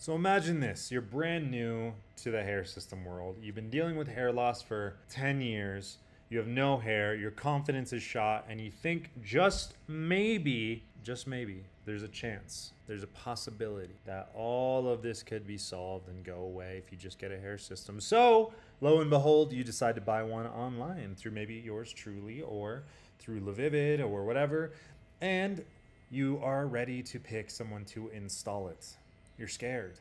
So imagine this, you're brand new to the hair system world. You've been dealing with hair loss for 10 years. You have no hair, your confidence is shot, and you think just maybe, there's a chance, there's a possibility that all of this could be solved and go away if you just get a hair system. So, lo and behold, you decide to buy one online through maybe yours truly or through Levivid or whatever, and you are ready to pick someone to install it. You're scared.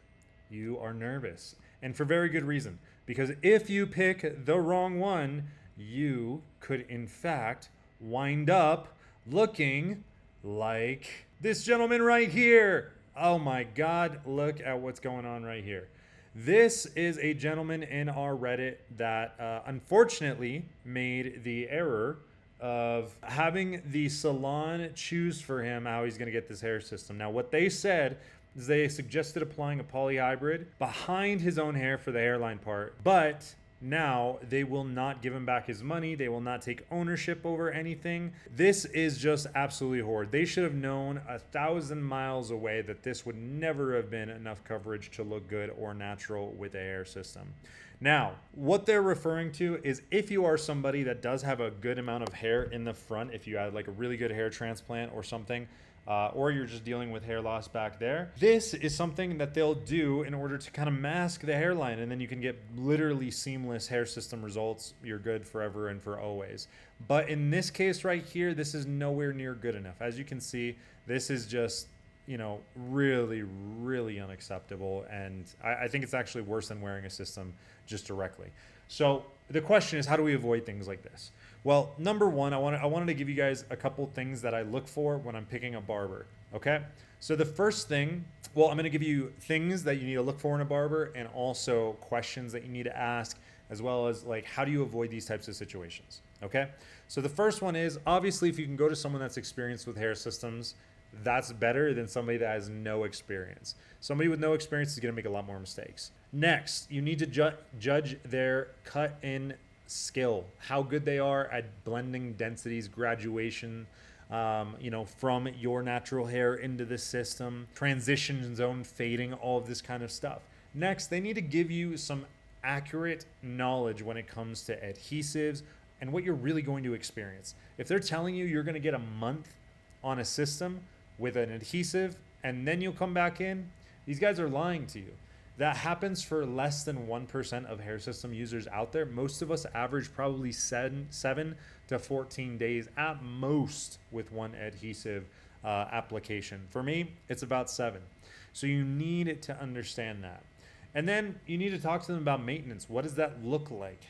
You are nervous. And for very good reason. Because if you pick the wrong one, you could in fact wind up looking like this gentleman right here. Oh my God, look at what's going on right here. This is a gentleman in our Reddit that unfortunately made the error of having the salon choose for him how he's going to get this hair system. Now, what they said is they suggested applying a polyhybrid behind his own hair for the hairline part, but now they will not give him back his money. They will not take ownership over anything. This is just absolutely horrid. They should have known 1,000 miles away that this would never have been enough coverage to look good or natural with a hair system. Now, what they're referring to is if you are somebody that does have a good amount of hair in the front, if you had like a really good hair transplant or something, or you're just dealing with hair loss back there, this is something that they'll do in order to kind of mask the hairline, and then you can get literally seamless hair system results. You're good forever and for always. But in this case right here, this is nowhere near good enough. As you can see, this is just, you know, really, really unacceptable. And I think it's actually worse than wearing a system just directly. So the question is, how do we avoid things like this? Well, number one, I wanted to give you guys a couple things that I look for when I'm picking a barber. Okay. So the first thing, well, I'm going to give you things that you need to look for in a barber and also questions that you need to ask, as well as like, how do you avoid these types of situations? Okay. So the first one is obviously if you can go to someone that's experienced with hair systems, that's better than somebody that has no experience. Somebody with no experience is going to make a lot more mistakes. Next, you need to judge their cut-in skill, how good they are at blending densities, graduation, from your natural hair into the system, transition zone fading, all of this kind of stuff. Next, they need to give you some accurate knowledge when it comes to adhesives and what you're really going to experience. If they're telling you you're going to get a month on a system with an adhesive and then you'll come back in, these guys are lying to you. That happens for less than 1% of hair system users out there. Most of us average probably 7 to 14 days at most with one adhesive application. For me, it's about 7. So you need to understand that. And then you need to talk to them about maintenance. What does that look like?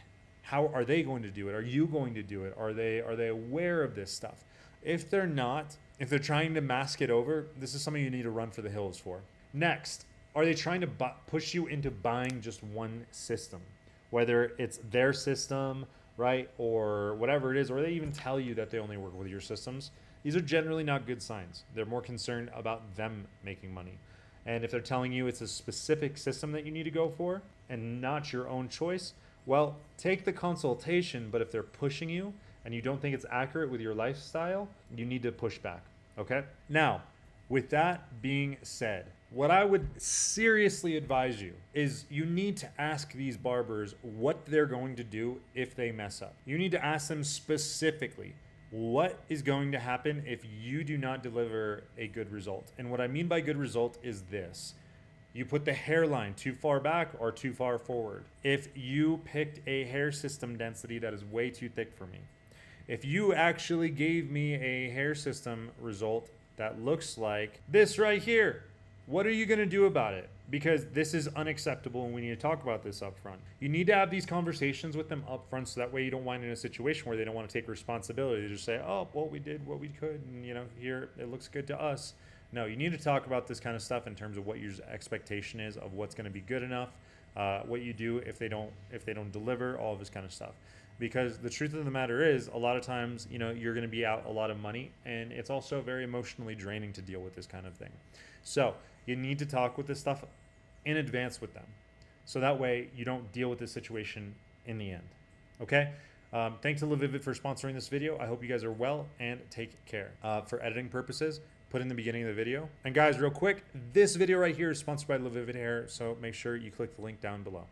How are they going to do it? Are you going to do it? Are they aware of this stuff? If they're not, if they're trying to mask it over, this is something you need to run for the hills for. Next, are they trying to push you into buying just one system? Whether it's their system, right, or whatever it is, or they even tell you that they only work with your systems. These are generally not good signs. They're more concerned about them making money. And if they're telling you it's a specific system that you need to go for and not your own choice, well, take the consultation, but if they're pushing you and you don't think it's accurate with your lifestyle, you need to push back, okay? Now, with that being said, what I would seriously advise you is you need to ask these barbers what they're going to do if they mess up. You need to ask them specifically what is going to happen if you do not deliver a good result. And what I mean by good result is this. You put the hairline too far back or too far forward. If you picked a hair system density that is way too thick for me. If you actually gave me a hair system result that looks like this right here, what are you going to do about it? Because this is unacceptable and we need to talk about this up front. You need to have these conversations with them up front so that way you don't wind in a situation where they don't want to take responsibility. They just say, oh, well, we did what we could and, here it looks good to us. No, you need to talk about this kind of stuff in terms of what your expectation is of what's going to be good enough, what you do if they don't deliver, all of this kind of stuff. Because the truth of the matter is, a lot of times, you're going to be out a lot of money, and it's also very emotionally draining to deal with this kind of thing. So you need to talk with this stuff in advance with them, so that way you don't deal with this situation in the end. Okay? Thanks to Levivid for sponsoring this video. I hope you guys are well and take care. For editing purposes, put in the beginning of the video. And guys, real quick, this video right here is sponsored by Live Vivid Hair, so make sure you click the link down below.